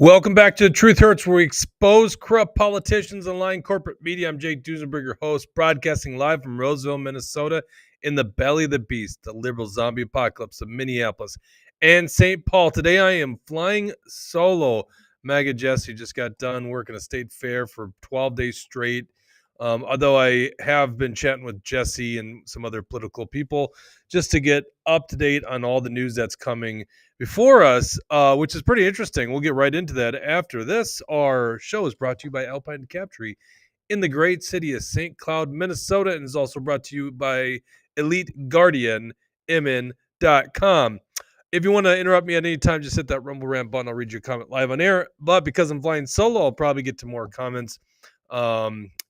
Welcome back to Truth Hurts, where we expose corrupt politicians and lying corporate media. I'm Jake Duesenberg, your host, broadcasting live from Roseville, Minnesota, in the belly of the beast, the liberal zombie apocalypse of Minneapolis and St. Paul. Today I am flying solo. MAGA Jesse just got done working a state fair for 12 days straight. Although I have been chatting with Jesse and some other political people just to get up to date on all the news that's coming before us, which is pretty interesting. We'll get right into that after this. Our show is brought to you by Alpine Capture in the great city of St. Cloud, Minnesota, and is also brought to you by Elite Guardian, MN.com. If you want to interrupt me at any time, just hit that Rumble Rant button. I'll read your comment live on air. But because I'm flying solo, I'll probably get to more comments.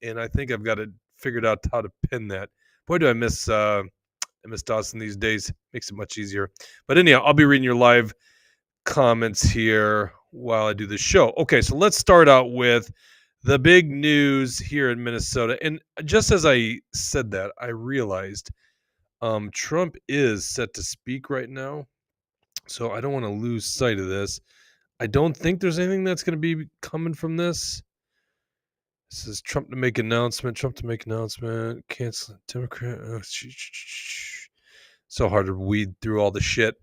And I think I've got it figured out how to pin that. Boy, do I miss Dawson these days. Makes it much easier. But anyhow, I'll be reading your live comments here while I do the show. Okay, so let's start out with the big news here in Minnesota. And just as I said that, I realized Trump is set to speak right now. So I don't want to lose sight of this. I don't think there's anything that's going to be coming from this. This is Trump to make announcement. Cancel Democrat. So hard to weed through all the shit.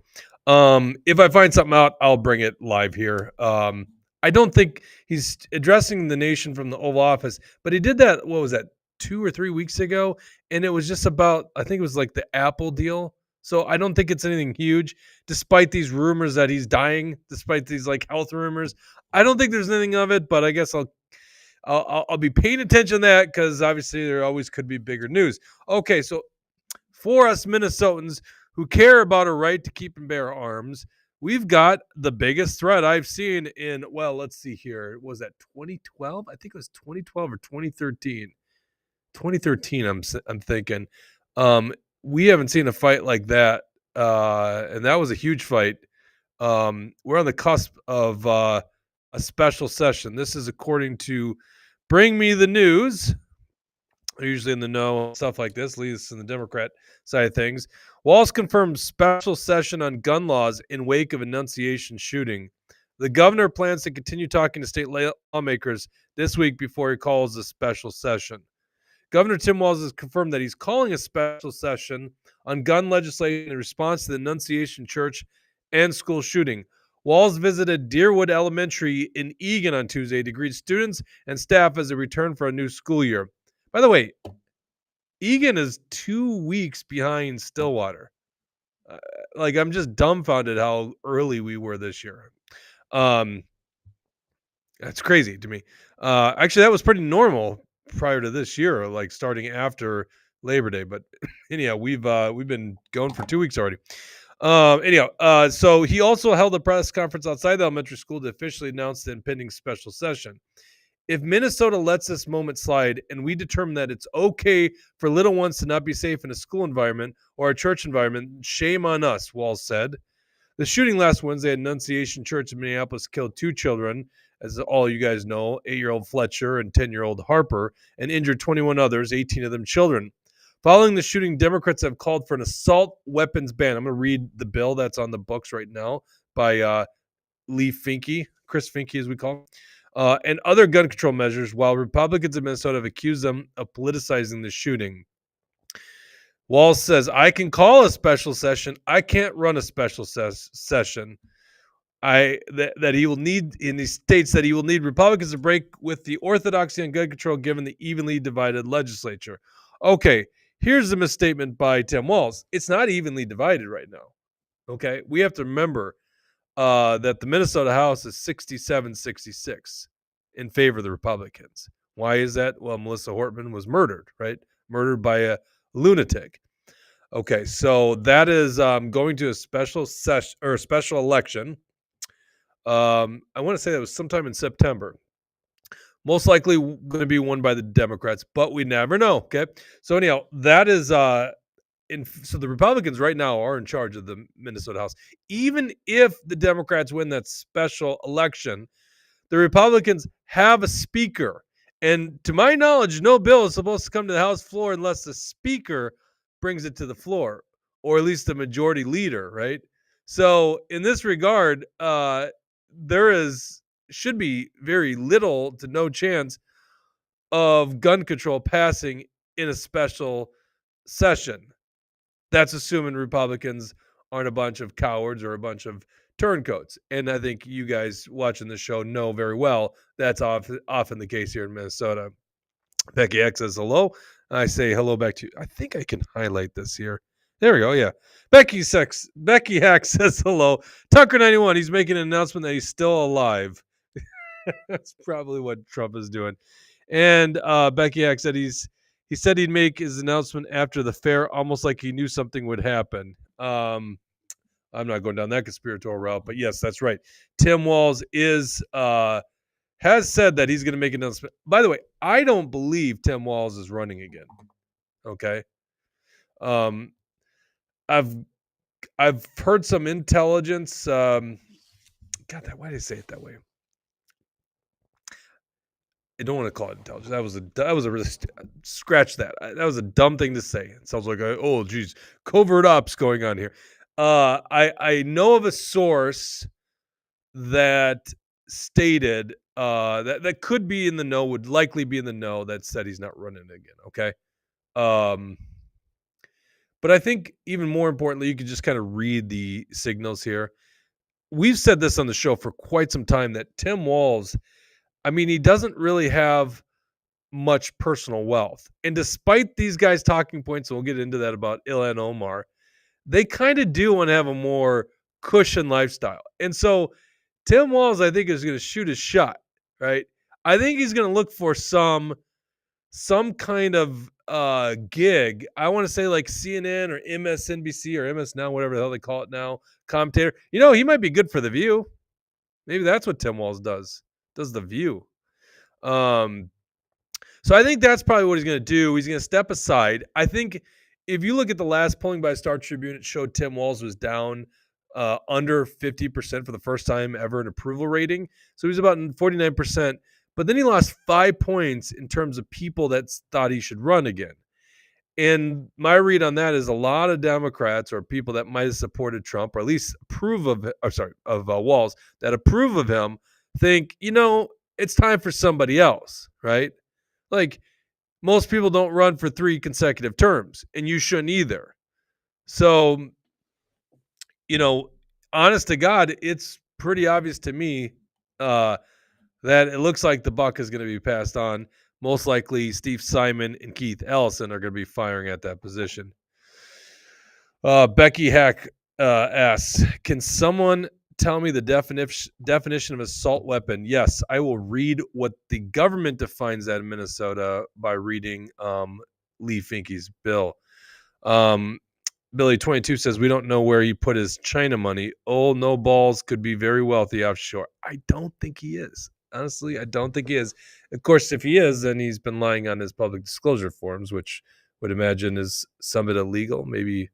If I find something out, I'll bring it live here. I don't think he's addressing the nation from the Oval Office, but he did that. What was that? 2 or 3 weeks ago, and it was just about. I think it was like the Apple deal. So I don't think it's anything huge, despite these rumors that he's dying, despite these like health rumors. I don't think there's anything of it, but I guess I'll be paying attention to that because obviously there always could be bigger news. Okay, so for us Minnesotans who care about a right to keep and bear arms, we've got the biggest threat I've seen in, well, let's see here. Was that 2012? I think it was 2012 or 2013. 2013, I'm thinking. We haven't seen a fight like that, and that was a huge fight. We're on the cusp of a special session. This is according to Bring Me the News. They're usually in the know, stuff like this, leads in the Democrat side of things. Walz confirmed special session on gun laws in wake of Annunciation shooting. The governor plans to continue talking to state lawmakers this week before he calls a special session. Governor Tim Walz has confirmed that he's calling a special session on gun legislation in response to the Annunciation Church and school shooting. Walz visited Deerwood Elementary in Eagan on Tuesday to greet students and staff as they return for a new school year. By the way, Eagan is 2 weeks behind Stillwater. I'm just dumbfounded how early we were this year. That's crazy to me. Actually, that was pretty normal prior to this year, like starting after Labor Day. But anyhow, we've been going for 2 weeks already. So he also held a press conference outside the elementary school to officially announce the impending special session. If Minnesota lets this moment slide and we determine that it's okay for little ones to not be safe in a school environment or a church environment, shame on us, Walz said. The shooting last Wednesday at Annunciation Church in Minneapolis killed 2 children, as all you guys know, 8-year-old Fletcher and 10-year-old Harper, and injured 21 others, 18 of them children. Following the shooting, Democrats have called for an assault weapons ban. I'm going to read the bill that's on the books right now by Chris Finke, as we call him, and other gun control measures, while Republicans in Minnesota have accused them of politicizing the shooting. Walz says, I can call a special session. I can't run a special session. That he will need, and he states that he will need Republicans to break with the orthodoxy on gun control given the evenly divided legislature. Okay, here's the misstatement by Tim Walz. It's not evenly divided right now. Okay, we have to remember that the Minnesota House is 67-66 in favor of the Republicans. Why is that? Well, Melissa Hortman was murdered, right? Murdered by a lunatic. Okay, so that is going to a special session or a special election. I want to say that was sometime in September. Most likely going to be won by the Democrats, but we never know. Okay, so anyhow, that is so the Republicans right now are in charge of the Minnesota House. Even if the Democrats win that special election, the Republicans have a speaker. And to my knowledge, no bill is supposed to come to the House floor unless the speaker brings it to the floor, or at least the majority leader, right? So in this regard, there is should be very little to no chance of gun control passing in a special session. That's assuming Republicans aren't a bunch of cowards or a bunch of turncoats. And I think you guys watching the show know very well that's often the case here in Minnesota. Becky X says hello. I say hello back to you. I think I can highlight this here. There we go. Yeah. Becky Hack says hello. Tucker91, he's making an announcement that he's still alive. That's probably what Trump is doing. And Becky Hack said he said he'd make his announcement after the fair, almost like he knew something would happen. I'm not going down that conspiratorial route, but yes, that's right. Tim Walz has said that he's going to make an announcement. By the way, I don't believe Tim Walz is running again. Okay. I've heard some intelligence. God, why did I say it that way? I don't want to call it intelligence. That was a really scratch that. That was a dumb thing to say. It sounds like oh geez, covert ops going on here. I know of a source that stated that could be in the know, would likely be in the know, that said he's not running again. Okay. But I think even more importantly, you could just kind of read the signals here. We've said this on the show for quite some time that Tim Walz, I mean, he doesn't really have much personal wealth. And despite these guys' talking points, and we'll get into that about Ilhan Omar, they kind of do want to have a more cushion lifestyle. And so Tim Walz, I think, is going to shoot his shot, right? I think he's going to look for some kind of gig. I want to say like CNN or MSNBC or MS Now, whatever the hell they call it now, commentator. You know, he might be good for The View. Maybe that's what Tim Walz does The View. So I think that's probably what he's going to do. He's going to step aside. I think if you look at the last polling by Star Tribune, it showed Tim Walz was down under 50% for the first time ever in approval rating. So he was about 49%. But then he lost 5 points in terms of people that thought he should run again. And my read on that is a lot of Democrats or people that might have supported Trump or at least approve of Walz, that approve of him, think, you know, it's time for somebody else, right? Like, most people don't run for 3 consecutive terms, and you shouldn't either. So, you know, honest to God, it's pretty obvious to me that it looks like the buck is going to be passed on. Most likely, Steve Simon and Keith Ellison are going to be firing at that position. Becky Hack asks, can someone tell me the definition of assault weapon? Yes, I will read what the government defines that in Minnesota by reading Lee Finke's bill. Billy22 says, we don't know where he put his China money. Oh, no balls could be very wealthy offshore. I don't think he is. Honestly, I don't think he is. Of course, if he is, then he's been lying on his public disclosure forms, which would imagine is somewhat illegal, maybe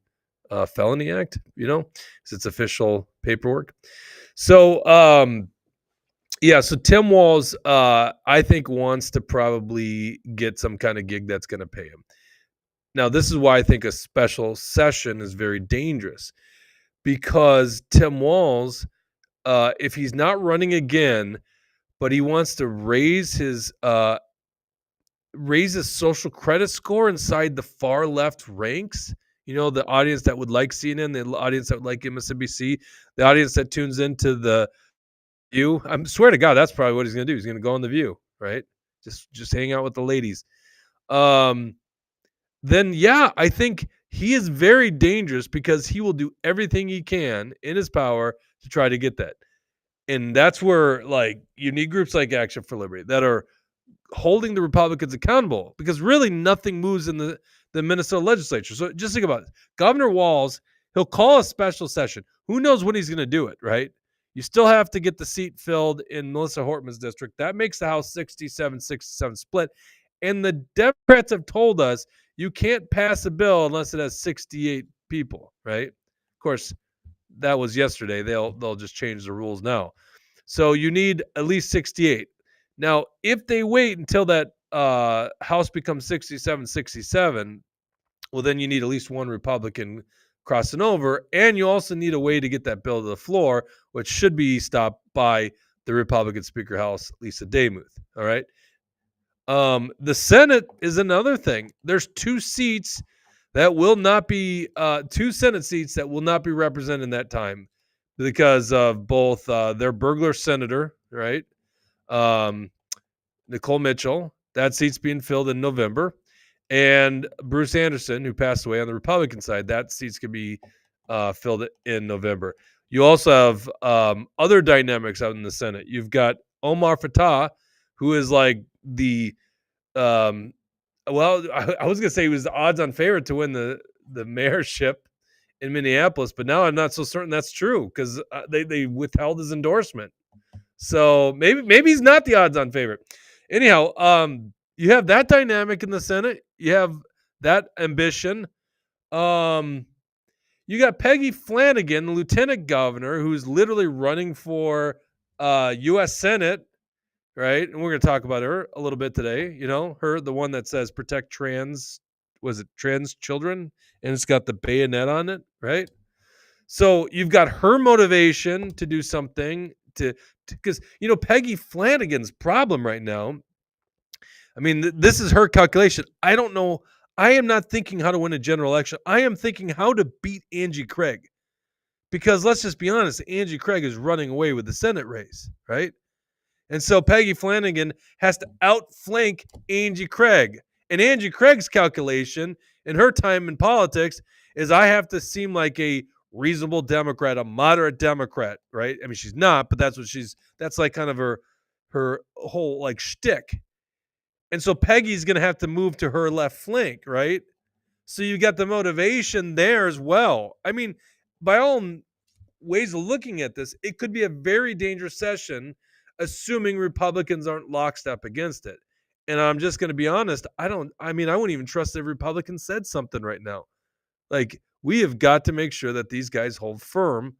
a felony act, you know, because it's official paperwork. So, so Tim Walz, I think, wants to probably get some kind of gig that's going to pay him. Now, this is why I think a special session is very dangerous, because Tim Walz, if he's not running again, but he wants to raise his social credit score inside the far left ranks, you know, the audience that would like CNN, the audience that would like MSNBC, the audience that tunes into The View. I swear to God, that's probably what he's going to do. He's going to go on The View, right? Just hang out with the ladies. Then, yeah, I think he is very dangerous because he will do everything he can in his power to try to get that. And that's where, like, you need groups like Action for Liberty that are holding the Republicans accountable, because really nothing moves in the Minnesota legislature. So just think about it. Governor Walz, he'll call a special session. Who knows when he's going to do it, right? You still have to get the seat filled in Melissa Hortman's district. That makes the House 67-67 split. And the Democrats have told us you can't pass a bill unless it has 68 people, right? Of course, that was yesterday. They'll just change the rules now. So you need at least 68. Now, if they wait until that House becomes 67-67, well, then you need at least one Republican crossing over, and you also need a way to get that bill to the floor, which should be stopped by the Republican Speaker House, Lisa Demuth. All right. The Senate is another thing. There's two seats that will not be two Senate seats that will not be represented in that time because of both their burglar senator, right? Nicole Mitchell, that seat's being filled in November, and Bruce Anderson, who passed away on the Republican side, that seat's could be filled in November. You also have other dynamics out in the Senate. You've got Omar Fatah, who is like the well, I was gonna say he was the odds-on favorite to win the mayorship in Minneapolis, but now I'm not so certain that's true because they withheld his endorsement. So maybe he's not the odds-on favorite. Anyhow, you have that dynamic in the Senate. You have that ambition. You got Peggy Flanagan, the lieutenant governor, who's literally running for U.S. Senate, right? And we're going to talk about her a little bit today. You know, her, the one that says protect trans children? And it's got the bayonet on it, right? So you've got her motivation to do something because, you know, Peggy Flanagan's problem right now. I mean, this is her calculation. I don't know. I am not thinking how to win a general election. I am thinking how to beat Angie Craig. Because let's just be honest, Angie Craig is running away with the Senate race, right? And so Peggy Flanagan has to outflank Angie Craig. And Angie Craig's calculation in her time in politics is I have to seem like a reasonable Democrat, a moderate Democrat, right? I mean, she's not, but that's like kind of her whole like shtick. And so Peggy's going to have to move to her left flank, right? So you got the motivation there as well. I mean, by all ways of looking at this, it could be a very dangerous session, assuming Republicans aren't lockstep against it. And I'm just going to be honest. I wouldn't even trust if Republicans said something right now. Like, we have got to make sure that these guys hold firm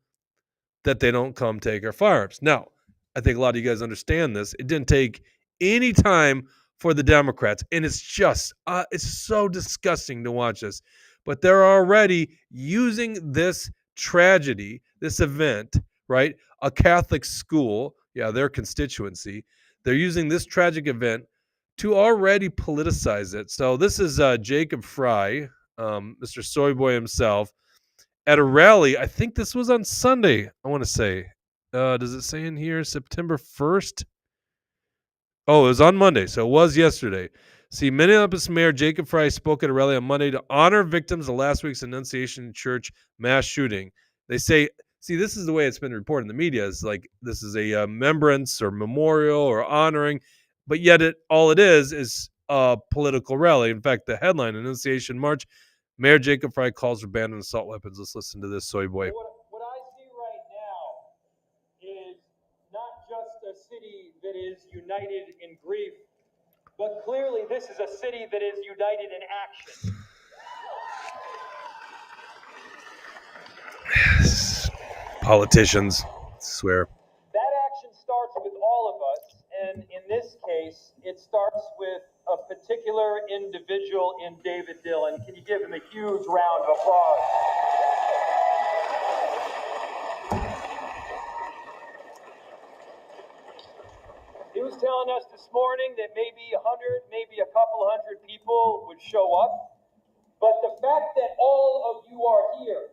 that they don't come take our firearms. Now, I think a lot of you guys understand this. It didn't take any time for the Democrats, and it's just, it's so disgusting to watch this. But they're already using this tragedy, this event, right? A Catholic school, yeah, their constituency. They're using this tragic event to already politicize it. So this is Jacob Fry, Mr. Soyboy himself, at a rally. I think this was on Sunday, I want to say. Does it say in here September 1st? Oh, it was on Monday, so it was yesterday. See, Minneapolis Mayor Jacob Fry spoke at a rally on Monday to honor victims of last week's Annunciation Church mass shooting. They say, see, this is the way it's been reported in the media. Is like this is a remembrance or memorial or honoring, but yet all it is a political rally. In fact, the headline, Annunciation March, Mayor Jacob Fry calls for ban on assault weapons. Let's listen to this, soy boy. What I see right now is not just a city that is united in grief, but clearly this is a city that is united in action. Politicians, I swear. That action starts with all of us, and in this case, it starts with a particular individual in David Dillon. Can you give him a huge round of applause? He was telling us this morning that maybe 100, maybe a couple hundred people would show up. But the fact that all of you are here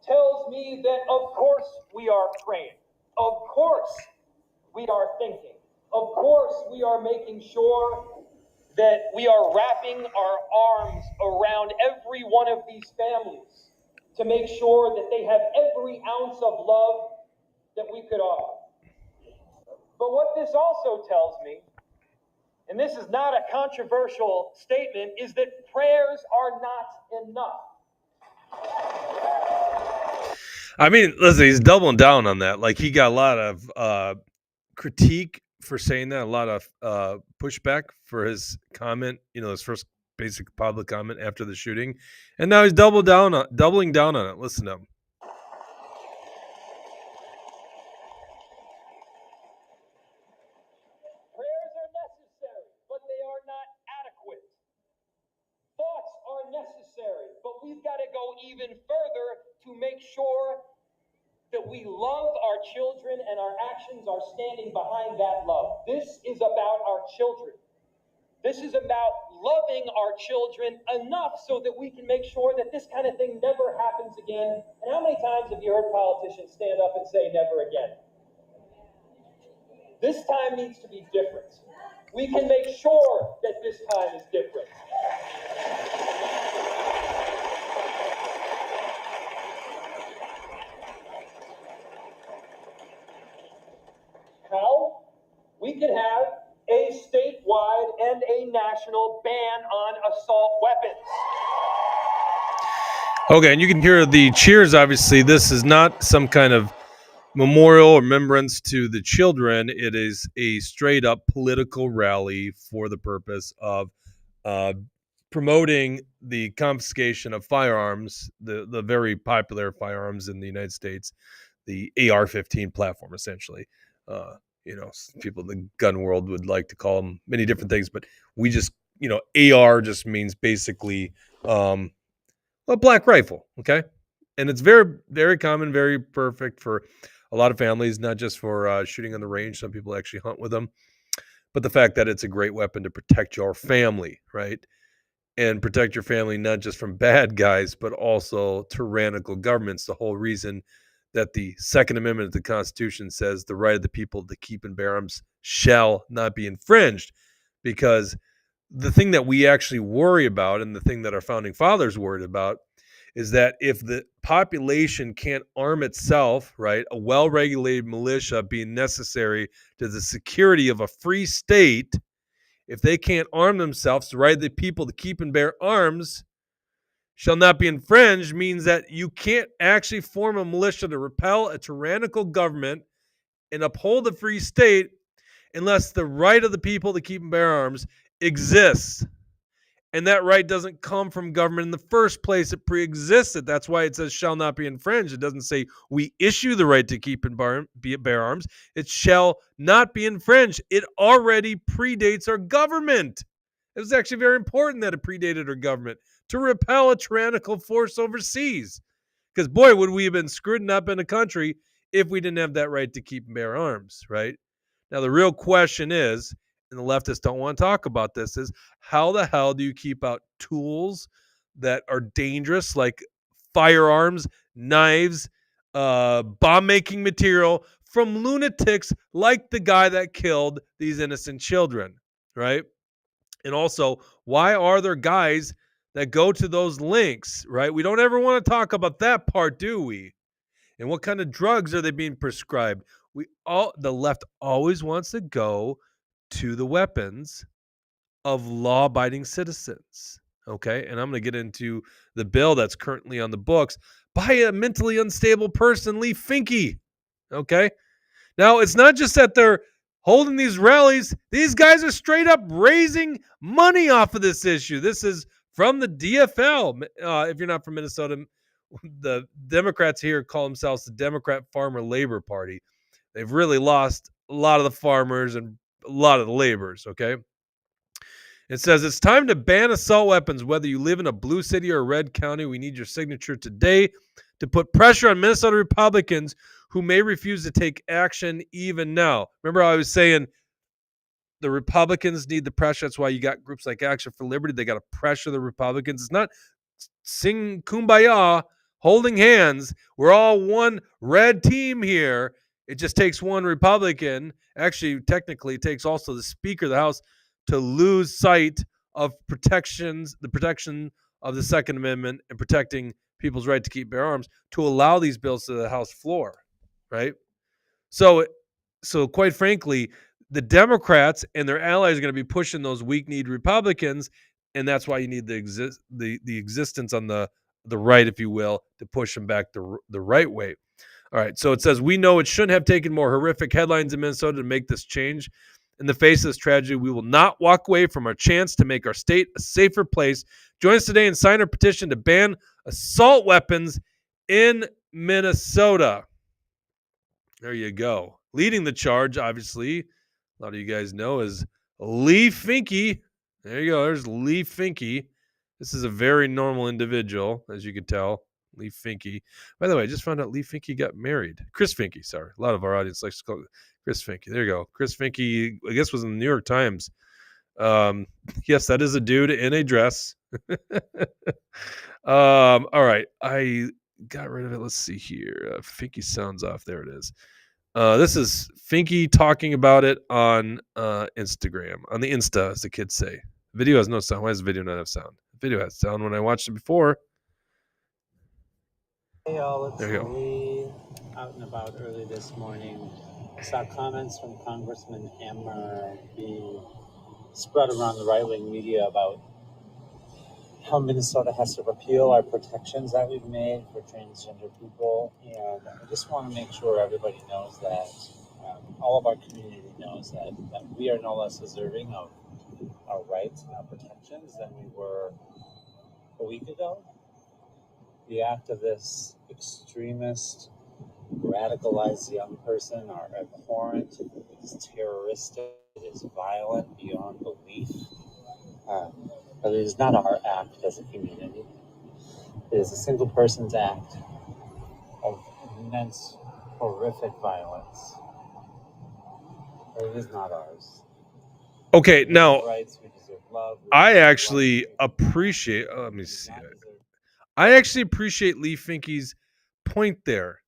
tells me that of course we are praying. Of course we are thinking. Of course we are making sure that we are wrapping our arms around every one of these families to make sure that they have every ounce of love that we could offer. But what this also tells me, and this is not a controversial statement, is that prayers are not enough. I mean, listen, he's doubling down on that. Like, he got a lot of critique for saying that, a lot of pushback for his comment, his first basic public comment after the shooting. And now he's doubling down on it. Listen to him. Prayers are necessary, but they are not adequate. Thoughts are necessary, but we've got to go even further to make sure that we love our children and our actions are standing behind that love. This is about our children. This is about loving our children enough so that we can make sure that this kind of thing never happens again. And how many times have you heard politicians stand up and say never again? This time needs to be different. We can make sure that this time is different. How? We could have a statewide and a national ban on assault weapons. Okay, and you can hear the cheers. Obviously, this is not some kind of memorial or remembrance to the children. It is a straight up political rally for the purpose of promoting the confiscation of firearms, the very popular firearms in the United States, the AR-15 platform, essentially. People in the gun world would like to call them many different things, but we just, AR just means basically a black rifle, okay? And it's very, very common, very perfect for a lot of families, not just for shooting on the range. Some people actually hunt with them. But the fact that it's a great weapon to protect your family, right? And protect your family not just from bad guys, but also tyrannical governments. The whole reason that the Second Amendment of the Constitution says the right of the people to keep and bear arms shall not be infringed. Because the thing that we actually worry about, and the thing that our founding fathers worried about, is that if the population can't arm itself, right, a well-regulated militia being necessary to the security of a free state, if they can't arm themselves, the right of the people to keep and bear arms shall not be infringed, means that you can't actually form a militia to repel a tyrannical government and uphold a free state unless the right of the people to keep and bear arms exists. And that right doesn't come from government in the first place. It pre-existed. That's why it says shall not be infringed. It doesn't say we issue the right to keep and bear arms. It shall not be infringed. It already predates our government. It was actually very important that it predated our government to repel a tyrannical force overseas. Because, boy, would we have been screwed up in a country if we didn't have that right to keep and bear arms, right? Now, the real question is, and the leftists don't want to talk about this, is how the hell do you keep out tools that are dangerous, like firearms, knives, bomb-making material, from lunatics like the guy that killed these innocent children, right? And also, why are there guys that go to those links, right? We don't ever want to talk about that part, do we? And what kind of drugs are they being prescribed? The left always wants to go to the weapons of law-abiding citizens, okay? And I'm going to get into the bill that's currently on the books by a mentally unstable person, Lee Finke, okay? Now, it's not just that they're holding these rallies. These guys are straight up raising money off of this issue. This is from the DFL. If you're not from Minnesota, the Democrats here call themselves the Democrat Farmer Labor Party. They've really lost a lot of the farmers and a lot of the laborers, okay? It says it's time to ban assault weapons, whether you live in a blue city or a red county. We need your signature today to put pressure on Minnesota Republicans who may refuse to take action even now. Remember how I was saying the Republicans need the pressure. That's why you got groups like Action for Liberty. They got to pressure the Republicans. It's not sing kumbaya, holding hands. We're all one red team here. It just takes one Republican. Actually, technically, it takes also the Speaker of the House to lose sight of the protection of the Second Amendment and protecting people's right to keep bear arms to allow these bills to the House floor, right? So quite frankly, the Democrats and their allies are going to be pushing those weak-kneed Republicans, and that's why you need the existence on the right, if you will, to push them back the right way. All right, so it says, we know it shouldn't have taken more horrific headlines in Minnesota to make this change. In the face of this tragedy, we will not walk away from our chance to make our state a safer place. Join us today and sign our petition to ban assault weapons in Minnesota. There you go. Leading the charge, obviously, a lot of you guys know, is Lee Finke. There you go. There's Lee Finke. This is a very normal individual, as you can tell. Lee Finke. By the way, I just found out Lee Finke got married. Chris Finke, sorry. A lot of our audience likes to call it Chris Finke. There you go. Chris Finke, I guess, was in the New York Times. Yes, that is a dude in a dress. All right. I got rid of it. Let's see here. Finke sounds off. There it is. This is Finke talking about it on Instagram, on the Insta, as the kids say. Video has no sound. Why does the video not have sound? The video has sound when I watched it before. Hey y'all, it's There you go. Lee, out and about early this morning. Saw comments from Congressman Emmer being spread around the right-wing media about how Minnesota has to repeal our protections that we've made for transgender people. And I just want to make sure everybody knows that, all of our community knows that we are no less deserving of our rights and our protections than we were a week ago. The act of this extremist, radicalized young person are abhorrent. It is terroristic. It is violent beyond belief. But it is not our act as a community. It is a single person's act of immense, horrific violence. But it is not ours. Okay, We now deserve rights. We deserve love. We I deserve actually life. appreciate. Let We me do see. not deserve. I actually appreciate Lee Finke's point there.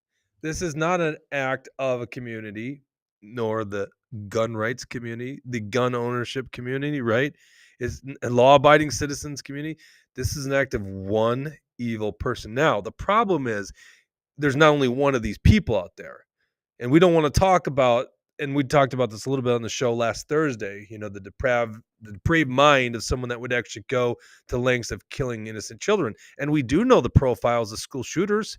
This is not an act of a community, nor the gun rights community, the gun ownership community, right? It's a law-abiding citizens community. This is an act of one evil person. Now, the problem is there's not only one of these people out there. And we don't want to talk about, and we talked about this a little bit on the show last Thursday, the depraved mind of someone that would actually go to lengths of killing innocent children. And we do know the profiles of school shooters.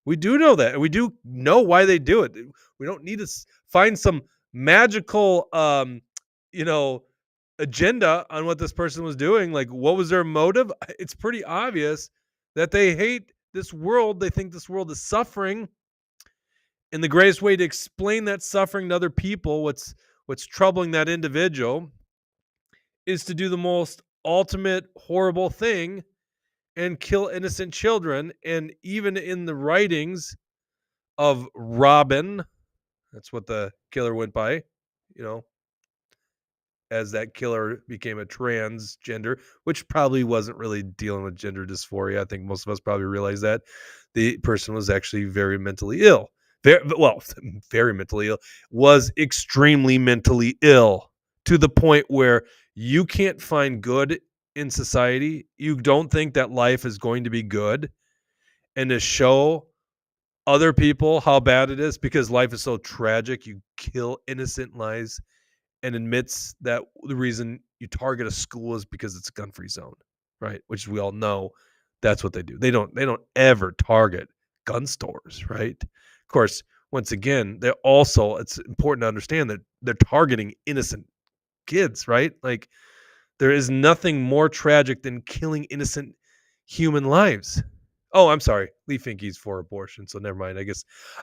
We do know that. And we do know why they do it. We don't need to find some magical, agenda on what this person was doing. Like, what was their motive? It's pretty obvious that they hate this world. They think this world is suffering. And the greatest way to explain that suffering to other people, what's troubling that individual, is to do the most ultimate horrible thing and kill innocent children. And even in the writings of Robin, that's what the killer went by, as that killer became a transgender, which probably wasn't really dealing with gender dysphoria. I think most of us probably realize that the person was actually very mentally ill. Very mentally ill, was extremely mentally ill to the point where you can't find good in society. You don't think that life is going to be good, and to show other people how bad it is because life is so tragic, you kill innocent lives and admits that the reason you target a school is because it's a gun-free zone, right? Which we all know that's what they do. They don't ever target gun stores, right? Of course, once again, it's important to understand that they're targeting innocent kids, right? Like, there is nothing more tragic than killing innocent human lives. Oh, I'm sorry. Lee Finke's for abortion, so never mind.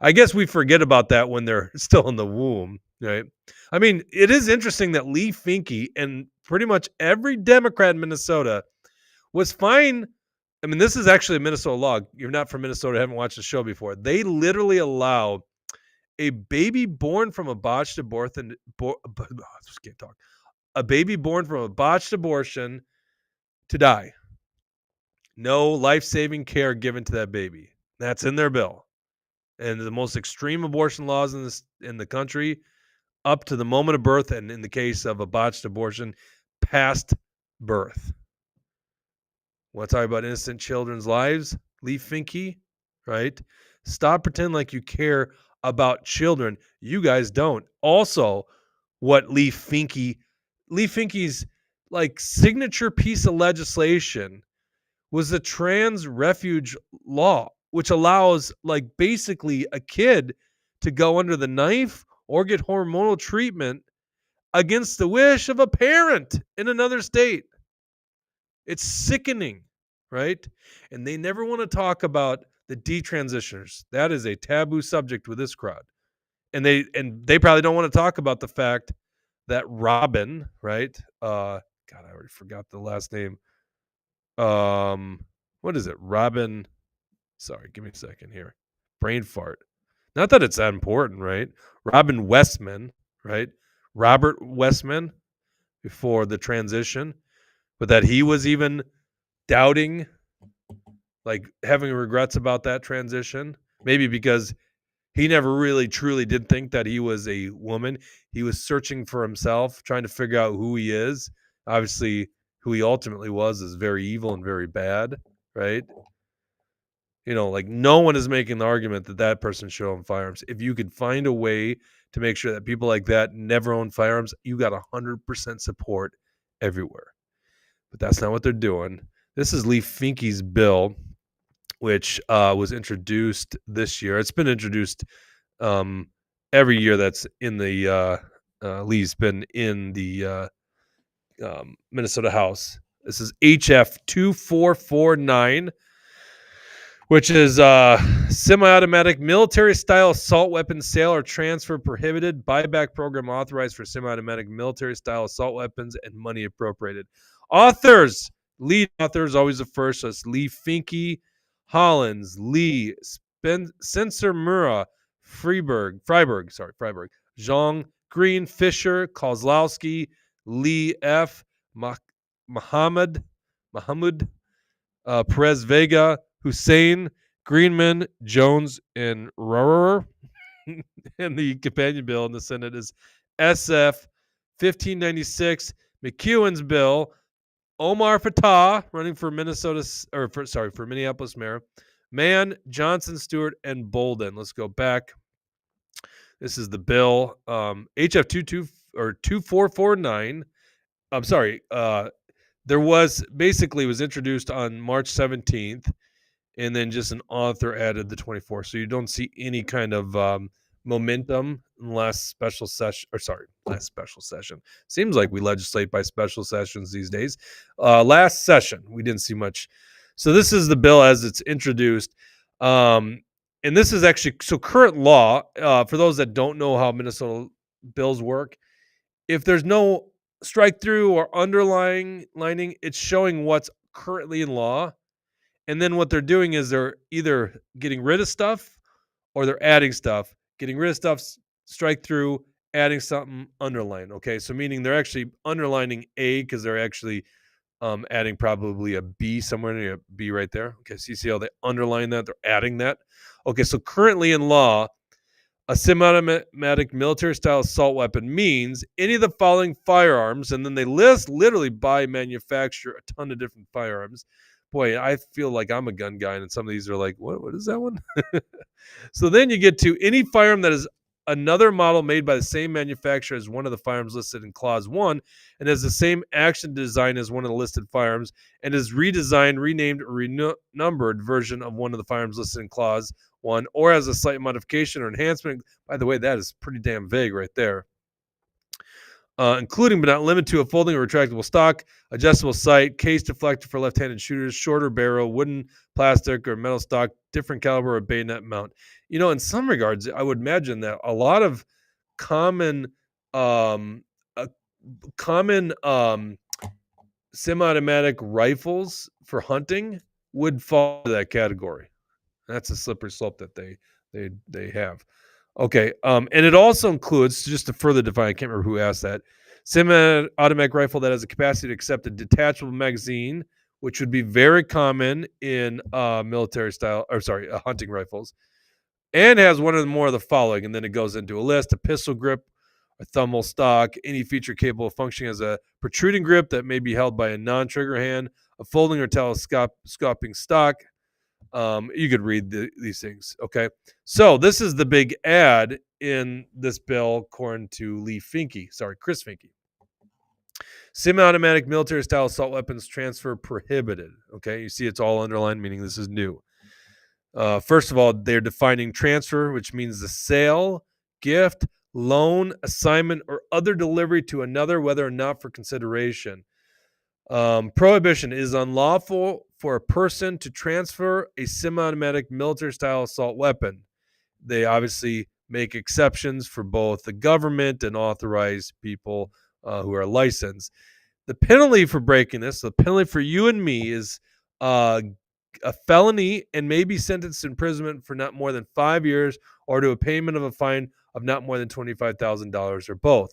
I guess we forget about that when they're still in the womb, right? I mean, it is interesting that Lee Finke and pretty much every Democrat in Minnesota was fine. I mean, this is actually a Minnesota law. You're not from Minnesota, haven't watched the show before. They literally allow a baby born from a botched abortion. Can't talk. A baby born from a botched abortion to die. No life-saving care given to that baby. That's in their bill. And the most extreme abortion laws in the country, up to the moment of birth, and in the case of a botched abortion, past birth. Want to talk about innocent children's lives? Lee Finke, right? Stop pretending like you care about children. You guys don't. Also, what Lee Finke's like signature piece of legislation was the trans refuge law, which allows like basically a kid to go under the knife or get hormonal treatment against the wish of a parent in another state. It's sickening, right? And they never want to talk about the detransitioners. That is a taboo subject with this crowd. And they probably don't want to talk about the fact that Robin, right? God, I already forgot the last name. What is it? Robin. Sorry, give me a second here. Brain fart. Not that it's that important, right? Robin Westman, right? Robert Westman before the transition, but that he was even doubting, like having regrets about that transition. Maybe because he never really truly did think that he was a woman. He was searching for himself, trying to figure out who he is. Obviously, who he ultimately was is very evil and very bad, right? Like no one is making the argument that that person should own firearms. If you could find a way to make sure that people like that never own firearms, you got 100% support everywhere. But that's not what they're doing. This is Lee Finke's bill, which was introduced this year. It's been introduced every year that's in the Lee's been in the Minnesota House. This is HF 2449, which is semi-automatic military-style assault weapon sale or transfer prohibited, buyback program authorized for semi-automatic military-style assault weapons, and money appropriated. Authors, lead authors, always the first. So it's Lee Finke, Hollins, Lee, Spencer Mura, Freiberg, Zhang, Green, Fisher, Kozlowski, Lee F, Muhammad, Perez Vega, Hussein, Greenman, Jones, and Rohrer. And the companion bill in the Senate is SF 1596, McEwen's bill, Omar Fatah running for Minneapolis mayor, Mann, Johnson, Stewart, and Bolden. Let's go back. This is the bill, HF 2449. I'm sorry. There was introduced on March 17th, and then just an author added the 24th. So you don't see any kind of momentum in last special session. Seems like we legislate by special sessions these days. Last session, we didn't see much. So this is the bill as it's introduced. And this is actually, so current law, for those that don't know how Minnesota bills work, if there's no strike through or underlining, it's showing what's currently in law. And then what they're doing is they're either getting rid of stuff or they're adding stuff. Getting rid of stuff, strike through, adding something, underline. Okay, so meaning they're actually underlining A because they're actually adding probably a B somewhere near a B right there. Okay, so you see how they underline that? They're adding that. Okay, so currently in law, a semi-automatic military-style assault weapon means any of the following firearms, and then they list literally by manufacturer a ton of different firearms. Boy, I feel like I'm a gun guy, and some of these are like, what is that one? So then you get to any firearm that is another model made by the same manufacturer as one of the firearms listed in Clause 1 and has the same action design as one of the listed firearms and is redesigned, renamed, or renumbered version of one of the firearms listed in Clause 1 or has a slight modification or enhancement. By the way, that is pretty damn vague right there. Including but not limited to a folding or retractable stock, adjustable sight, case deflector for left-handed shooters, shorter barrel, wooden, plastic, or metal stock, different caliber or bayonet mount. In some regards, I would imagine that a lot of common semi-automatic rifles for hunting would fall into that category. That's a slippery slope that they have. Okay, and it also includes, just to further define, I can't remember who asked that, semi-automatic rifle that has a capacity to accept a detachable magazine, which would be very common in hunting rifles, and has one or more of the following, and then it goes into a list: a pistol grip, a thumble stock, any feature capable of functioning as a protruding grip that may be held by a non-trigger hand, a folding or telescoping stock. You could read these things. Okay. So this is the big ad in this bill, according to Chris Finke. Semi-automatic military-style assault weapons transfer prohibited. Okay. You see it's all underlined, meaning this is new. First of all, they're defining transfer, which means the sale, gift, loan, assignment, or other delivery to another, whether or not for consideration. Prohibition is unlawful for a person to transfer a semi-automatic military-style assault weapon. They obviously make exceptions for both the government and authorized people who are licensed. The penalty for breaking this, the penalty for you and me, is a felony and may be sentenced to imprisonment for not more than 5 years or to a payment of a fine of not more than $25,000 or both.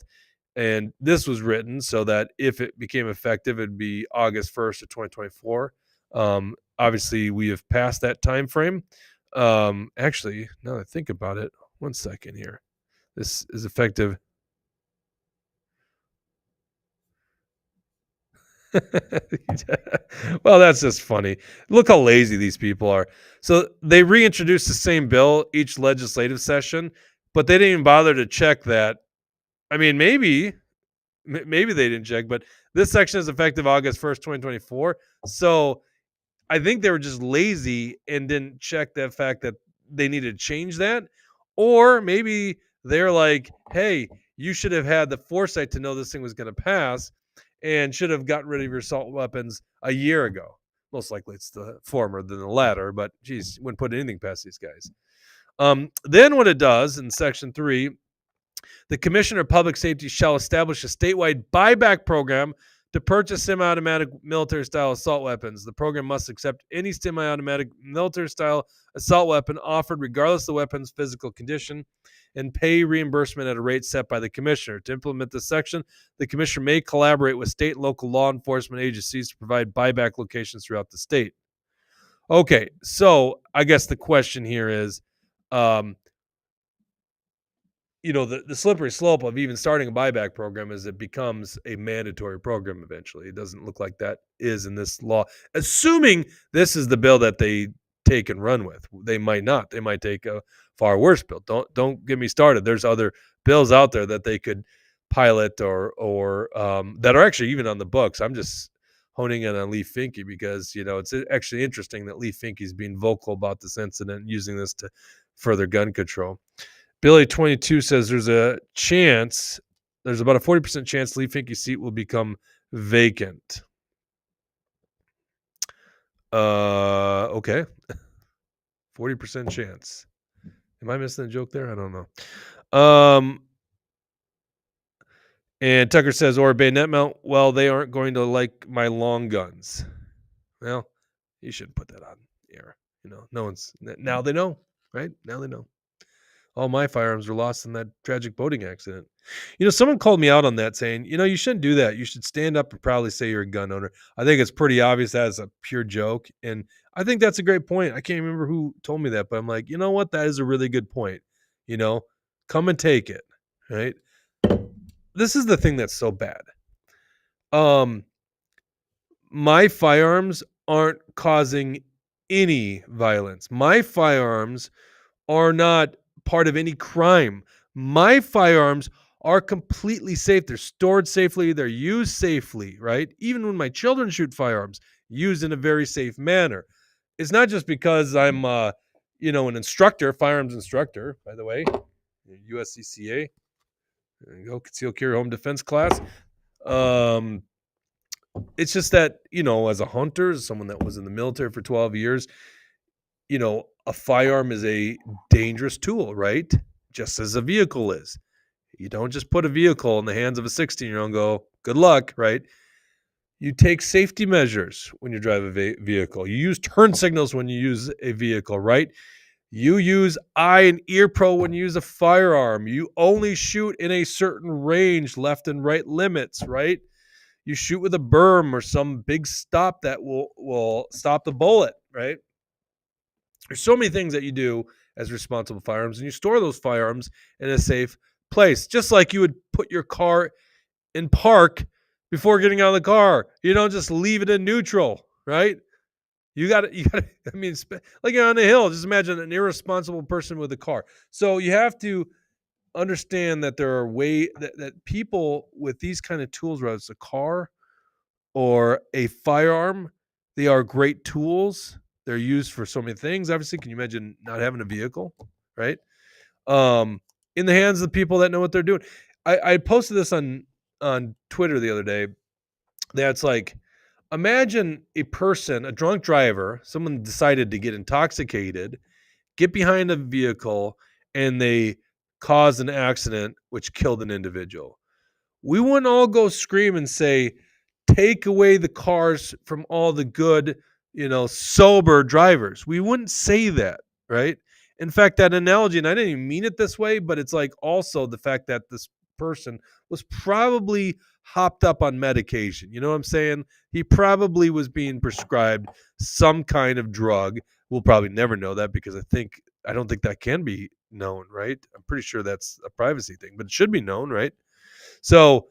And this was written so that if it became effective, it'd be August 1st of 2024. Obviously, we have passed that time frame. Actually, now that I think about it, 1 second here. This is effective. Well, that's just funny. Look how lazy these people are. So they reintroduced the same bill each legislative session, but they didn't even bother to check that. I mean, maybe they didn't check, but this section is effective August 1st, 2024. So I think they were just lazy and didn't check that fact that they needed to change that. Or maybe they're like, hey, you should have had the foresight to know this thing was going to pass and should have gotten rid of your assault weapons a year ago. Most likely it's the former than the latter, but geez, wouldn't put anything past these guys. Then what it does in Section 3, the Commissioner of Public Safety shall establish a statewide buyback program to purchase semi-automatic military-style assault weapons. The program must accept any semi-automatic military-style assault weapon offered regardless of the weapon's physical condition and pay reimbursement at a rate set by the Commissioner. To implement this section, the Commissioner may collaborate with state and local law enforcement agencies to provide buyback locations throughout the state. Okay, so I guess the question here is, the slippery slope of even starting a buyback program is it becomes a mandatory program eventually. It doesn't look like that is in this law, assuming this is the bill that they take and run with. They might not. They might take a far worse bill. Don't get me started. There's other bills out there that they could pilot or that are actually even on the books. I'm just honing in on Lee Finke because, it's actually interesting that Lee Finke is being vocal about this incident and using this to further gun control. Billy 22 says there's about a 40% chance Lee Finke's seat will become vacant. Okay. 40% chance. Am I missing a joke there? I don't know. And Tucker says, or a bayonet mount. Well, they aren't going to like my long guns. Well, you shouldn't put that on air. No one's, now they know, right? Now they know. All my firearms were lost in that tragic boating accident. Someone called me out on that saying, you shouldn't do that. You should stand up and proudly say you're a gun owner. I think it's pretty obvious that is a pure joke. And I think that's a great point. I can't remember who told me that, but I'm like, you know what? That is a really good point. Come and take it, right? This is the thing that's so bad. My firearms aren't causing any violence. My firearms are not part of any crime. My firearms are completely safe. They're stored safely. They're used safely, right? Even when my children shoot firearms, used in a very safe manner. It's not just because I'm, an instructor, firearms instructor, by the way, USCCA, there you go, concealed carry home defense class. It's just that, as a hunter, as someone that was in the military for 12 years, a firearm is a dangerous tool, right? Just as a vehicle is. You don't just put a vehicle in the hands of a 16-year-old and go, good luck, right? You take safety measures when you drive a vehicle. You use turn signals when you use a vehicle, right? You use eye and ear pro when you use a firearm. You only shoot in a certain range, left and right limits, right? You shoot with a berm or some big stop that will stop the bullet, right? There's so many things that you do as responsible firearms, and you store those firearms in a safe place, just like you would put your car in park before getting out of the car. You don't just leave it in neutral, right? You got to, like you're on a hill, just imagine an irresponsible person with a car. So you have to understand that there are ways that people with these kind of tools, whether it's a car or a firearm, they are great tools. They're used for so many things. Obviously, can you imagine not having a vehicle, right? In the hands of the people that know what they're doing. I posted this on Twitter the other day. That's like, imagine a drunk driver, someone decided to get intoxicated, get behind a vehicle, and they caused an accident which killed an individual. We wouldn't all go scream and say, take away the cars from all the good sober drivers. We wouldn't say that, right? In fact, that analogy, and I didn't even mean it this way, but it's like also the fact that this person was probably hopped up on medication. You know what I'm saying? He probably was being prescribed some kind of drug. We'll probably never know that because I don't think that can be known, right? I'm pretty sure that's a privacy thing, but it should be known, right? So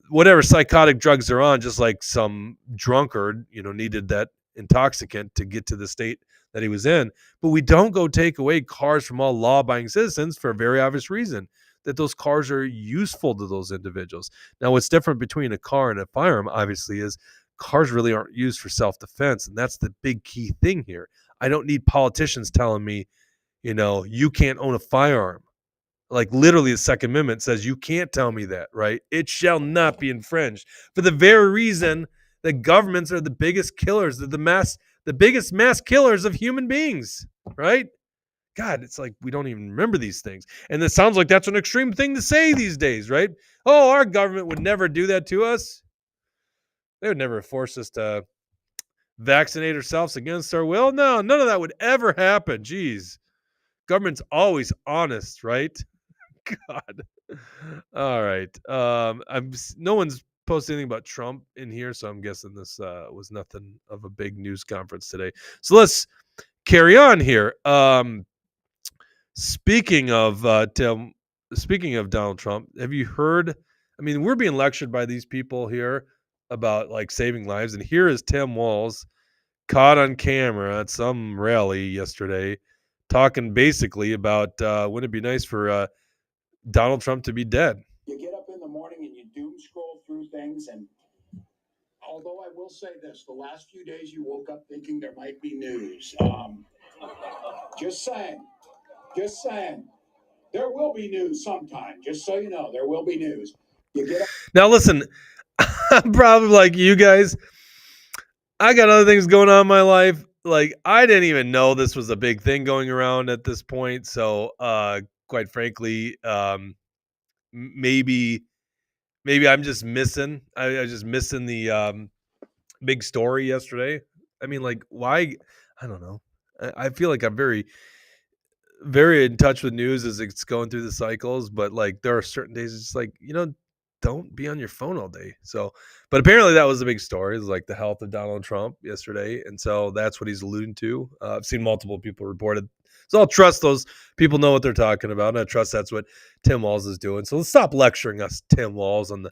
whatever psychotic drugs they're on, just like some drunkard, needed that intoxicant to get to the state that he was in. But we don't go take away cars from all law-abiding citizens for a very obvious reason, that those cars are useful to those individuals. Now, what's different between a car and a firearm, obviously, is cars really aren't used for self-defense, and that's the big key thing here. I don't need politicians telling me, you can't own a firearm. Like literally the Second Amendment says you can't tell me that, right? It shall not be infringed for the very reason that governments are the biggest killers, the biggest mass killers of human beings, right? God, it's like we don't even remember these things. And it sounds like that's an extreme thing to say these days, right? Oh, our government would never do that to us. They would never force us to vaccinate ourselves against our will. No, none of that would ever happen. Jeez. Government's always honest, right? God. All right. No one's posted anything about Trump in here, so I'm guessing this was nothing of a big news conference today. So let's carry on here. Speaking of Donald Trump, have you heard? I mean, we're being lectured by these people here about like saving lives, and here is Tim Walz caught on camera at some rally yesterday, talking basically about wouldn't it be nice for Donald Trump to be dead. You get up in the morning and you doom scroll through things, and although I will say this, the last few days you woke up thinking there might be news. Just saying, there will be news sometime. Just so you know, there will be news. You get up. Now listen, I'm probably like you guys. I got other things going on in my life. Like I didn't even know this was a big thing going around at this point. So quite frankly, maybe I'm just missing. I was just missing the big story yesterday. I mean, like, why? I don't know. I feel like I'm very, very in touch with news as it's going through the cycles, but like there are certain days it's just like don't be on your phone all day. So, but apparently that was a big story. It was like the health of Donald Trump yesterday, and so that's what he's alluding to. I've seen multiple people reported. So I'll trust those people know what they're talking about, and I trust that's what Tim Walz is doing. So let's stop lecturing us, Tim Walz, on the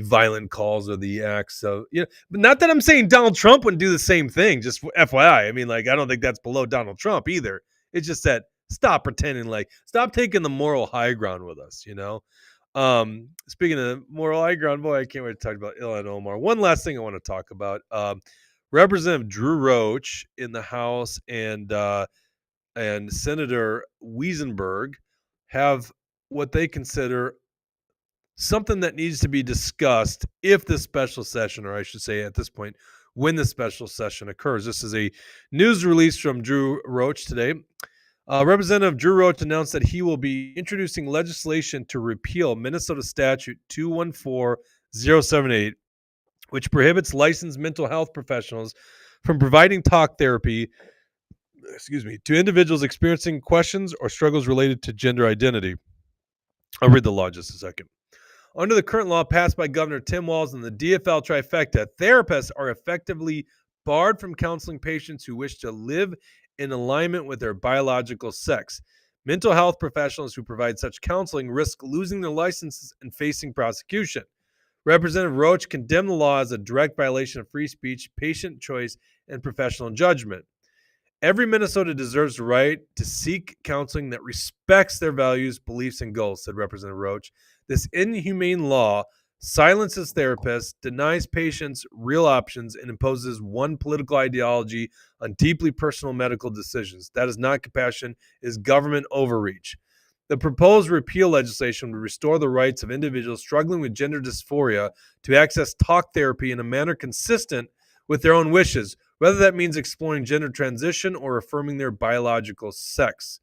violent calls or the acts. So but not that I'm saying Donald Trump wouldn't do the same thing. Just FYI, I mean, like I don't think that's below Donald Trump either. It's just that stop pretending stop taking the moral high ground with us. Speaking of moral high ground, boy, I can't wait to talk about Ilhan Omar. One last thing I want to talk about: Representative Drew Roach in the House and Senator Weisenberg have what they consider something that needs to be discussed if the special session, or I should say at this point, when the special session occurs. This is a news release from Drew Roach today. Representative Drew Roach announced that he will be introducing legislation to repeal Minnesota Statute 214078, which prohibits licensed mental health professionals from providing talk therapy to individuals experiencing questions or struggles related to gender identity. I'll read the law in just a second. Under the current law passed by Governor Tim Walz and the DFL trifecta, therapists are effectively barred from counseling patients who wish to live in alignment with their biological sex. Mental health professionals who provide such counseling risk losing their licenses and facing prosecution. Representative Roach condemned the law as a direct violation of free speech, patient choice, and professional judgment. Every Minnesota deserves the right to seek counseling that respects their values, beliefs, and goals, said Representative Roach. This inhumane law silences therapists, denies patients real options, and imposes one political ideology on deeply personal medical decisions. That is not compassion, it is government overreach. The proposed repeal legislation would restore the rights of individuals struggling with gender dysphoria to access talk therapy in a manner consistent with their own wishes, whether that means exploring gender transition or affirming their biological sex.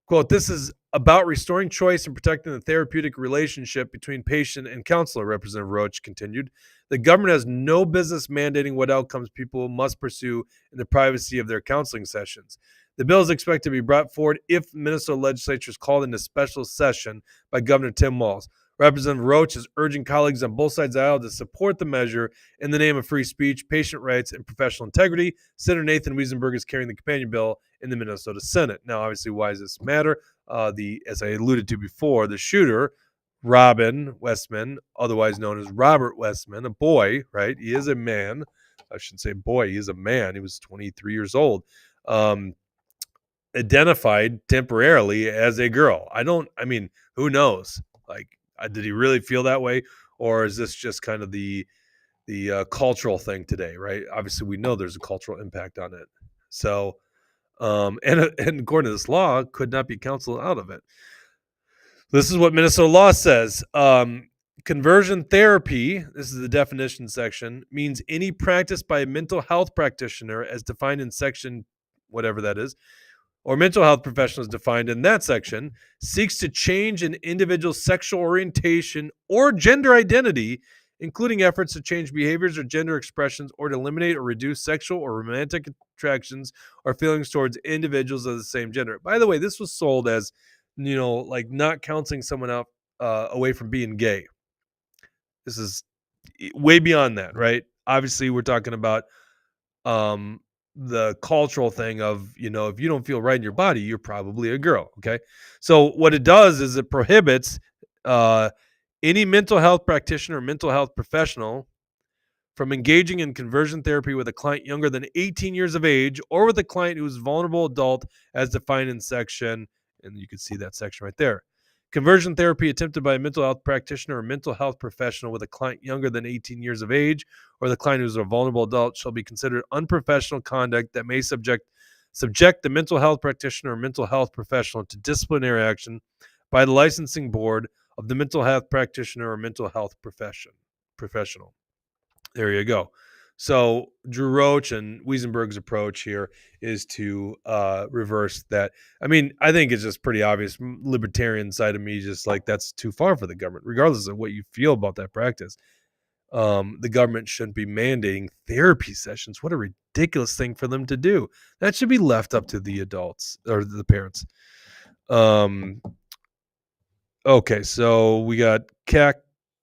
Quote, this is about restoring choice and protecting the therapeutic relationship between patient and counselor, Representative Roach continued. The government has no business mandating what outcomes people must pursue in the privacy of their counseling sessions. The bill is expected to be brought forward if Minnesota legislature is called into special session by Governor Tim Walz. Representative Roach is urging colleagues on both sides of the aisle to support the measure in the name of free speech, patient rights, and professional integrity. Senator Nathan Wiesenberg is carrying the companion bill in the Minnesota Senate. Now, obviously, why does this matter? As I alluded to before, the shooter, Robin Westman, otherwise known as Robert Westman, a boy, right? He is a man. I should say boy. He is a man. He was 23 years old. Identified temporarily as a girl. Who knows? Like, did he really feel that way? Or is this just kind of the cultural thing today, right? Obviously, we know there's a cultural impact on it. So, and according to this law, could not be counseled out of it. This is what Minnesota law says. Conversion therapy, this is the definition section, means any practice by a mental health practitioner as defined in section whatever that is, or mental health professional is defined in that section, seeks to change an individual's sexual orientation or gender identity, including efforts to change behaviors or gender expressions or to eliminate or reduce sexual or romantic attractions or feelings towards individuals of the same gender. By the way, this was sold as, like not counseling someone out away from being gay. This is way beyond that, right? Obviously, we're talking about the cultural thing of, if you don't feel right in your body, you're probably a girl. Okay. So what it does is it prohibits any mental health practitioner or mental health professional from engaging in conversion therapy with a client younger than 18 years of age or with a client who is a vulnerable adult as defined in section, and you can see that section right there. Conversion therapy attempted by a mental health practitioner or mental health professional with a client younger than 18 years of age or the client who is a vulnerable adult shall be considered unprofessional conduct that may subject the mental health practitioner or mental health professional to disciplinary action by the licensing board of the mental health practitioner or mental health professional. There you go. So Drew Roach and Wiesenberg's approach here is to reverse that. I think it's just pretty obvious. Libertarian side of me just like that's too far for the government, regardless of what you feel about that practice. The government shouldn't be mandating therapy sessions. What a ridiculous thing for them to do. That should be left up to the adults or the parents. Okay, so we got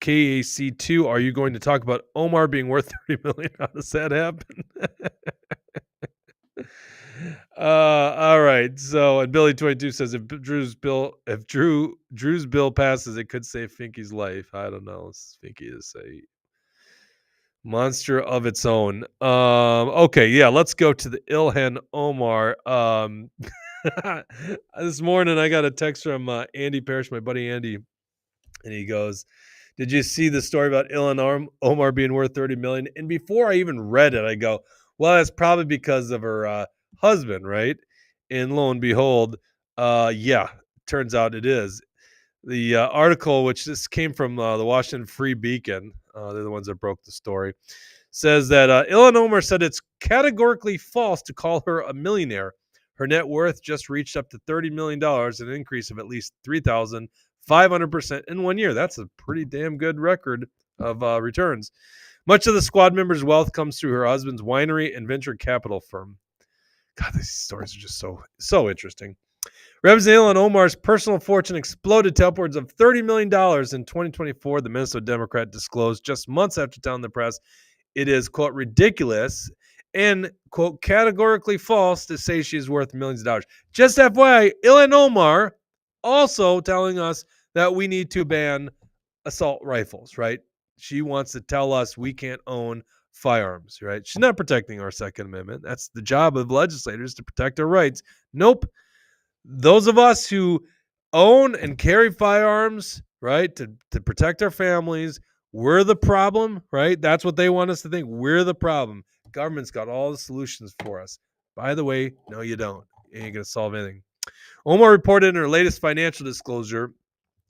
KAC2, are you going to talk about Omar being worth $30 million? How does that happen? All right. So, and Billy22 says if Drew's bill passes, it could save Finky's life. I don't know. Finky is a monster of its own. Okay, yeah, let's go to the Ilhan Omar. This morning I got a text from Andy Parrish, my buddy Andy, and he goes, did you see the story about Ilhan Omar being worth $30 million? And before I even read it, I go, well, that's probably because of her husband, right? And lo and behold, turns out it is. The article, which this came from the Washington Free Beacon, they're the ones that broke the story, says that Ilhan Omar said it's categorically false to call her a millionaire. Her net worth just reached up to $30 million, an increase of at least 3,500% in 1 year. That's a pretty damn good record of returns. Much of the squad member's wealth comes through her husband's winery and venture capital firm. God, these stories are just so interesting. Representative Ilhan Omar's personal fortune exploded to upwards of $30 million in 2024, the Minnesota Democrat disclosed just months after telling the press it is, quote, ridiculous and, quote, categorically false to say she is worth millions of dollars. Just FYI, Ilhan Omar also telling us that we need to ban assault rifles, right? She wants to tell us we can't own firearms, right? She's not protecting our Second Amendment. That's the job of legislators, to protect our rights. Nope. Those of us who own and carry firearms, right, to protect our families, we're the problem, right? That's what they want us to think. We're the problem. Government's got all the solutions for us. By the way, no, you don't. You ain't going to solve anything. Omar reported in her latest financial disclosure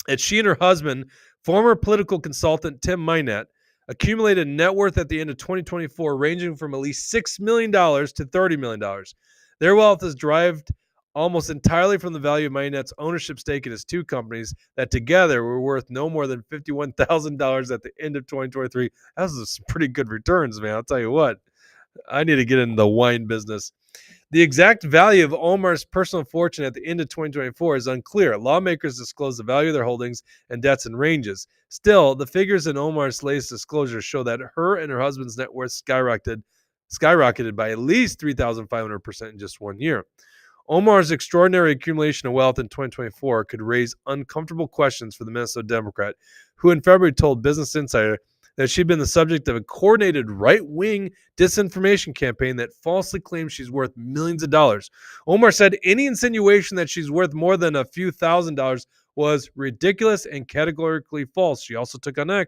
that she and her husband, former political consultant Tim Minette, accumulated net worth at the end of 2024 ranging from at least $6 million to $30 million. Their wealth is derived almost entirely from the value of Minette's ownership stake in his two companies that together were worth no more than $51,000 at the end of 2023. That was some pretty good returns, man. I'll tell you what. I need to get into the wine business. The exact value of Omar's personal fortune at the end of 2024 is unclear. Lawmakers disclose the value of their holdings and debts in ranges. Still, the figures in Omar's latest disclosures show that her and her husband's net worth skyrocketed by at least 3,500% in just 1 year. Omar's extraordinary accumulation of wealth in 2024 could raise uncomfortable questions for the Minnesota Democrat, who in February told Business Insider that she'd been the subject of a coordinated right-wing disinformation campaign that falsely claims she's worth millions of dollars. Omar said any insinuation that she's worth more than a few $1,000s was ridiculous and categorically false. She also took to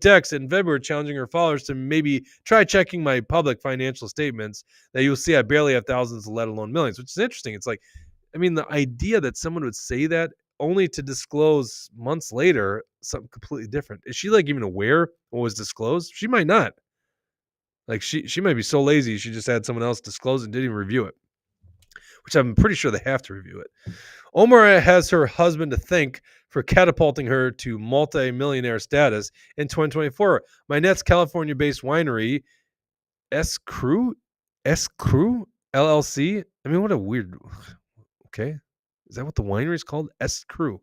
X in February challenging her followers to maybe try checking my public financial statements that you'll see I barely have thousands, let alone millions, which is interesting. It's like, I mean, the idea that someone would say that only to disclose months later something completely different. Is she like even aware what was disclosed? She might not. Like she might be so lazy she just had someone else disclose and didn't even review it, which I'm pretty sure they have to review it. Omar has her husband to thank for catapulting her to multi-millionaire status in 2024. Minette's California-based winery, S. Crew LLC. I mean, what a weird. Okay, is that what the winery is called? S. Crew.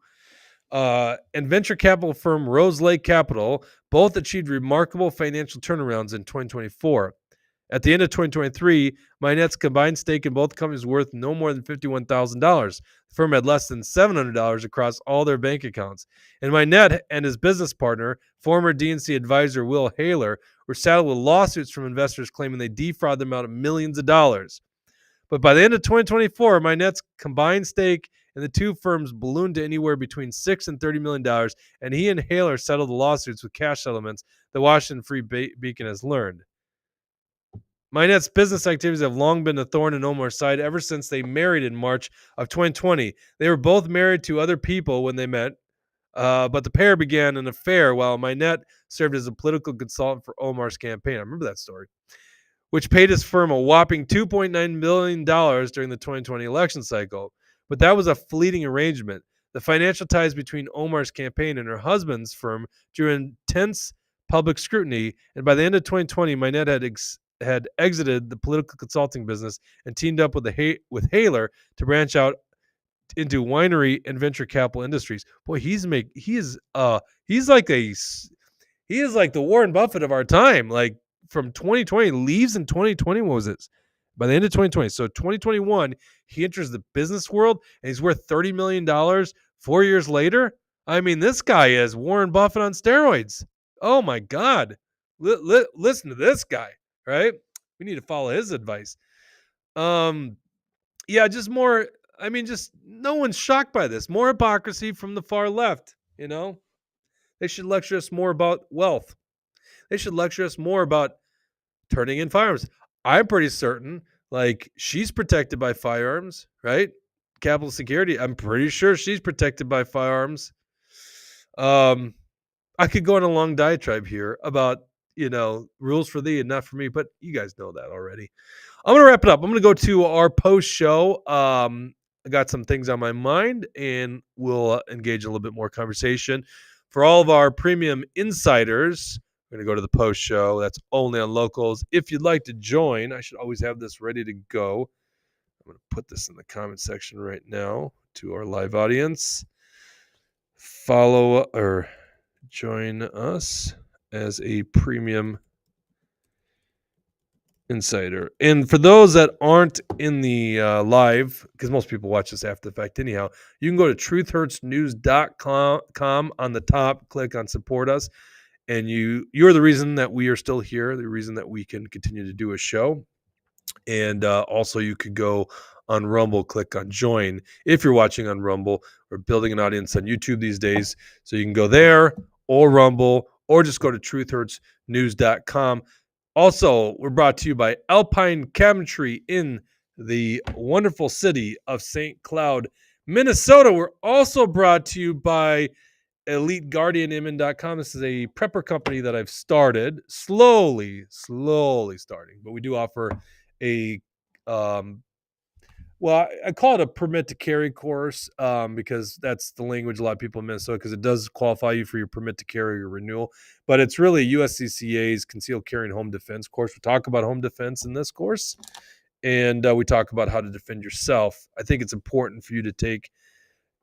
And venture capital firm Rose Lake Capital both achieved remarkable financial turnarounds in 2024. At the end of 2023, Minette's combined stake in both companies was worth no more than $51,000. The firm had less than $700 across all their bank accounts. And Minette and his business partner, former DNC advisor Will Haler, were saddled with lawsuits from investors claiming they defrauded them out of millions of dollars. But by the end of 2024, Minette's combined stake in the two firms ballooned to anywhere between $6 and $30 million, and he and Haler settled the lawsuits with cash settlements, the Washington Free Beacon has learned. Minette's business activities have long been a thorn in Omar's side ever since they married in March of 2020. They were both married to other people when they met, but the pair began an affair while Minette served as a political consultant for Omar's campaign. I remember that story, which paid his firm a whopping $2.9 million during the 2020 election cycle. But that was a fleeting arrangement. The financial ties between Omar's campaign and her husband's firm drew intense public scrutiny, and by the end of 2020, Minette had exited the political consulting business and teamed up with Haler to branch out into winery and venture capital industries. Boy, he is like the Warren Buffett of our time. Like from 2020, leaves in 2020. What was it? By the end of 2020, so 2021, he enters the business world and he's worth $30 million 4 years later. I mean, this guy is Warren Buffett on steroids. Oh my God. Listen to this guy, right? We need to follow his advice. Yeah, just more, I mean, just no one's shocked by this. More hypocrisy from the far left, you know? They should lecture us more about wealth. They should lecture us more about turning in firearms. I'm pretty certain, like, she's protected by firearms, right? Capital security. I'm pretty sure she's protected by firearms. I could go on a long diatribe here about, rules for thee and not for me, but you guys know that already. I'm going to wrap it up. I'm going to go to our post show. I got some things on my mind, and we'll engage a little bit more conversation. For all of our premium insiders, we're going to go to the post show. That's only on Locals. If you'd like to join, I should always have this ready to go. I'm going to put this in the comment section right now to our live audience. Follow or join us as a premium insider. And for those that aren't in the live, because most people watch this after the fact anyhow, you can go to truthhurtsnews.com on the top, click on support us. And you're the reason that we are still here, the reason that we can continue to do a show. And also you could go on Rumble, click on join. If you're watching on Rumble, we're building an audience on YouTube these days. So you can go there or Rumble or just go to truthhurtsnews.com. Also, we're brought to you by Alpine Cabinetry in the wonderful city of St. Cloud, Minnesota. We're also brought to you by EliteGuardianImmun.com. This is a prepper company that I've started, slowly starting, but we do offer a Well, I call it a permit to carry course because that's the language a lot of people in Minnesota, because it does qualify you for your permit to carry or renewal. But it's really USCCA's concealed carry and home defense course. We talk about home defense in this course, and we talk about how to defend yourself. I think it's important for you to take,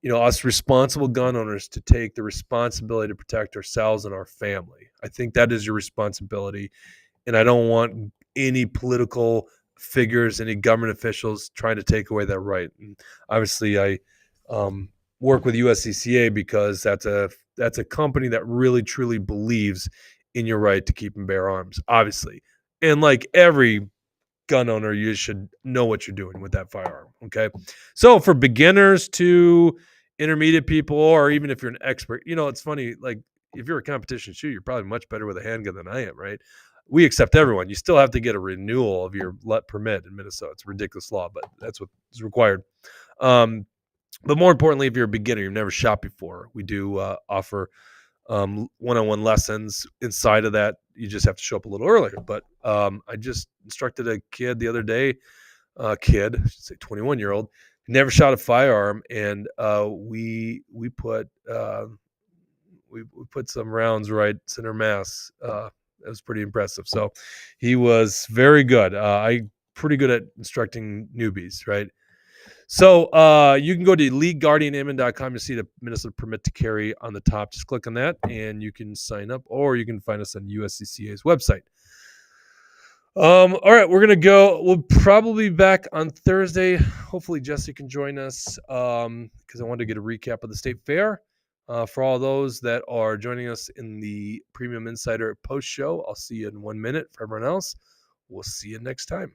us responsible gun owners, to take the responsibility to protect ourselves and our family. I think that is your responsibility. And I don't want any political figures, any government officials trying to take away that right. And obviously, I work with USCCA because that's a company that really truly believes in your right to keep and bear arms. Obviously, and like every gun owner, you should know what you're doing with that firearm. Okay, so for beginners to intermediate people, or even if you're an expert, it's funny. Like if you're a competition shooter, you're probably much better with a handgun than I am, right? We accept everyone. You still have to get a renewal of your permit in Minnesota. It's a ridiculous law, but that's what is required. But more importantly, if you're a beginner, you've never shot before, we do offer one-on-one lessons. Inside of that, you just have to show up a little earlier. But I just instructed a kid the other day, I should say 21-year-old, never shot a firearm, and we put some rounds right center mass. It was pretty impressive. So he was very good. I'm pretty good at instructing newbies, right? So you can go to EliteGuardianAmmo.com to see the Minnesota permit to carry on the top. Just click on that and you can sign up, or you can find us on USCCA's website. All right, we're going to go. We'll probably be back on Thursday. Hopefully Jesse can join us because I wanted to get a recap of the state fair. For all those that are joining us in the Premium Insider post show, I'll see you in 1 minute. For everyone else, we'll see you next time.